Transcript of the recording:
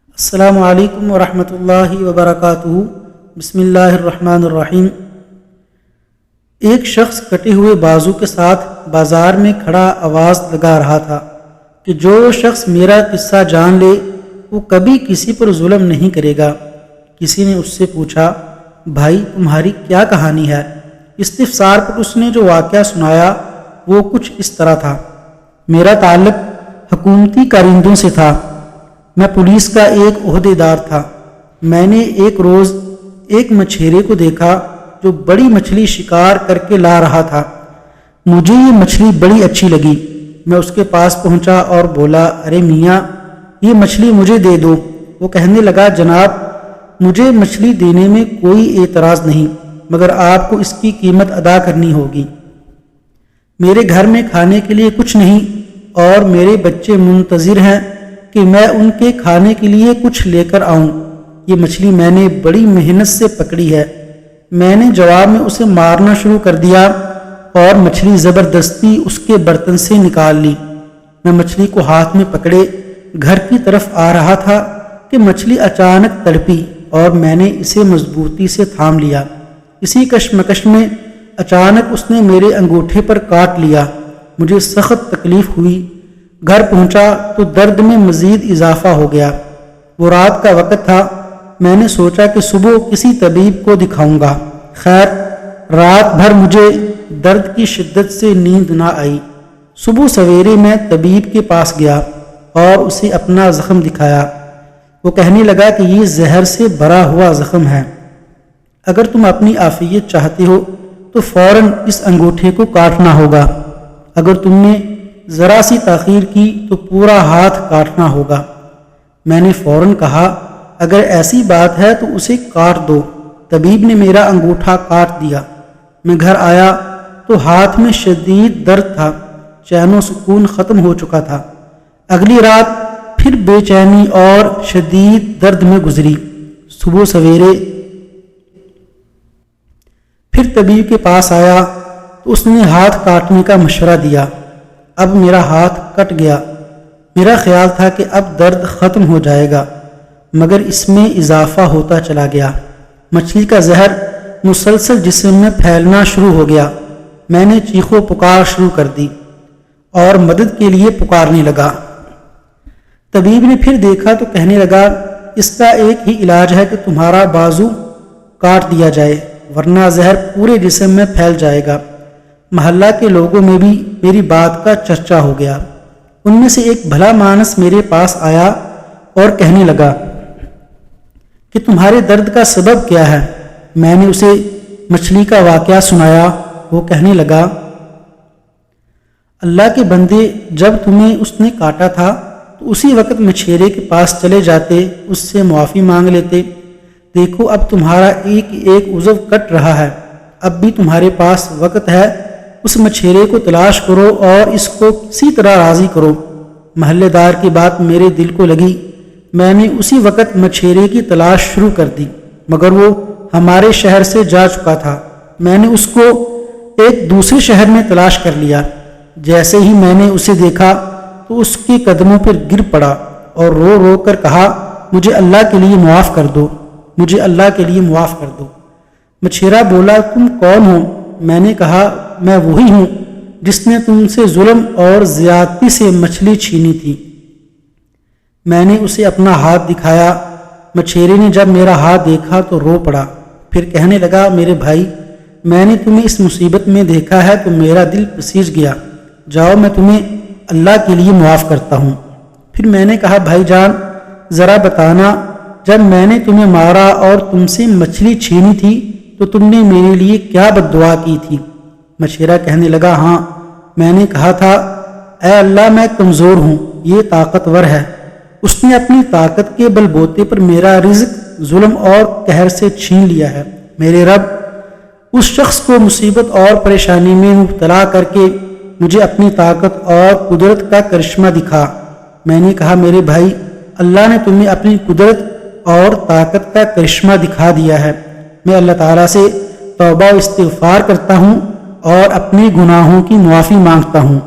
السلام علیکم ورحمۃ اللہ وبرکاتہ۔ بسم اللہ الرحمن الرحیم۔ ایک شخص کٹے ہوئے بازو کے ساتھ بازار میں کھڑا آواز لگا رہا تھا کہ جو شخص میرا قصہ جان لے وہ کبھی کسی پر ظلم نہیں کرے گا۔ کسی نے اس سے پوچھا، بھائی تمہاری کیا کہانی ہے؟ استفسار پر اس نے جو واقعہ سنایا وہ کچھ اس طرح تھا۔ میرا تعلق حکومتی کارندوں سے تھا۔ میں پولیس کا ایک عہدیدار تھا۔ میں نے ایک روز ایک مچھیرے کو دیکھا جو بڑی مچھلی شکار کر کے لا رہا تھا۔ مجھے یہ مچھلی بڑی اچھی لگی۔ میں اس کے پاس پہنچا اور بولا، ارے میاں یہ مچھلی مجھے دے دو۔ وہ کہنے لگا، جناب مجھے مچھلی دینے میں کوئی اعتراض نہیں، مگر آپ کو اس کی قیمت ادا کرنی ہوگی۔ میرے گھر میں کھانے کے لیے کچھ نہیں اور میرے بچے منتظر ہیں کہ میں ان کے کھانے کے لیے کچھ لے کر آؤں۔ یہ مچھلی میں نے بڑی محنت سے پکڑی ہے۔ میں نے جواب میں اسے مارنا شروع کر دیا اور مچھلی زبردستی اس کے برتن سے نکال لی۔ میں مچھلی کو ہاتھ میں پکڑے گھر کی طرف آ رہا تھا کہ مچھلی اچانک تڑپی اور میں نے اسے مضبوطی سے تھام لیا۔ اسی کشمکش میں اچانک اس نے میرے انگوٹھے پر کاٹ لیا۔ مجھے سخت تکلیف ہوئی۔ گھر پہنچا تو درد میں مزید اضافہ ہو گیا۔ وہ رات کا وقت تھا۔ میں نے سوچا کہ صبح کسی طبیب کو دکھاؤں گا۔ خیر رات بھر مجھے درد کی شدت سے نیند نہ آئی۔ صبح سویرے میں طبیب کے پاس گیا اور اسے اپنا زخم دکھایا۔ وہ کہنے لگا کہ یہ زہر سے بھرا ہوا زخم ہے۔ اگر تم اپنی عافیت چاہتے ہو تو فوراً اس انگوٹھے کو کاٹنا ہوگا۔ اگر تم نے ذرا سی تاخیر کی تو پورا ہاتھ کاٹنا ہوگا۔ میں نے فوراً کہا، اگر ایسی بات ہے تو اسے کاٹ دو۔ طبیب نے میرا انگوٹھا کاٹ دیا۔ میں گھر آیا تو ہاتھ میں شدید درد تھا۔ چین و سکون ختم ہو چکا تھا۔ اگلی رات پھر بے چینی اور شدید درد میں گزری۔ صبح سویرے پھر طبیب کے پاس آیا تو اس نے ہاتھ کاٹنے کا مشورہ دیا۔ اب میرا ہاتھ کٹ گیا۔ میرا خیال تھا کہ اب درد ختم ہو جائے گا، مگر اس میں اضافہ ہوتا چلا گیا۔ مچھلی کا زہر مسلسل جسم میں پھیلنا شروع ہو گیا۔ میں نے چیخ و پکار شروع کر دی اور مدد کے لیے پکارنے لگا۔ طبیب نے پھر دیکھا تو کہنے لگا، اس کا ایک ہی علاج ہے کہ تمہارا بازو کاٹ دیا جائے، ورنہ زہر پورے جسم میں پھیل جائے گا۔ محلہ کے لوگوں میں بھی میری بات کا چرچا ہو گیا۔ ان میں سے ایک بھلا مانس میرے پاس آیا اور کہنے لگا کہ تمہارے درد کا سبب کیا ہے؟ میں نے اسے مچھلی کا واقعہ سنایا۔ وہ کہنے لگا، اللہ کے بندے، جب تمہیں اس نے کاٹا تھا تو اسی وقت مچھیرے کے پاس چلے جاتے، اس سے معافی مانگ لیتے۔ دیکھو اب تمہارا ایک ایک عضو کٹ رہا ہے۔ اب بھی تمہارے پاس وقت ہے، اس مچھیرے کو تلاش کرو اور اس کو کسی طرح راضی کرو۔ محلے دار کی بات میرے دل کو لگی۔ میں نے اسی وقت مچھیرے کی تلاش شروع کر دی، مگر وہ ہمارے شہر سے جا چکا تھا۔ میں نے اس کو ایک دوسرے شہر میں تلاش کر لیا۔ جیسے ہی میں نے اسے دیکھا تو اس کے قدموں پر گر پڑا اور رو رو کر کہا، مجھے اللہ کے لیے معاف کر دو، مجھے اللہ کے لیے معاف کر دو۔ مچھیرا بولا، تم کون ہو؟ میں نے کہا، میں وہی ہوں جس نے تم سے ظلم اور زیادتی سے مچھلی چھینی تھی۔ میں نے اسے اپنا ہاتھ دکھایا۔ مچھیرے نے جب میرا ہاتھ دیکھا تو رو پڑا، پھر کہنے لگا، میرے بھائی میں نے تمہیں اس مصیبت میں دیکھا ہے تو میرا دل پسیج گیا۔ جاؤ میں تمہیں اللہ کے لیے معاف کرتا ہوں۔ پھر میں نے کہا، بھائی جان ذرا بتانا، جب میں نے تمہیں مارا اور تم سے مچھلی چھینی تھی تو تم نے میرے لیے کیا بد دعا کی تھی؟ مچھیرا کہنے لگا، ہاں میں نے کہا تھا، اے اللہ میں کمزور ہوں، یہ طاقتور ہے۔ اس نے اپنی طاقت کے بل بوتے پر میرا رزق ظلم اور قہر سے چھین لیا ہے۔ میرے رب اس شخص کو مصیبت اور پریشانی میں مبتلا کر کے مجھے اپنی طاقت اور قدرت کا کرشمہ دکھا۔ میں نے کہا، میرے بھائی اللہ نے تمہیں اپنی قدرت اور طاقت کا کرشمہ دکھا دیا ہے۔ میں اللہ تعالیٰ سے توبہ و استغفار کرتا ہوں اور اپنے گناہوں کی معافی مانگتا ہوں۔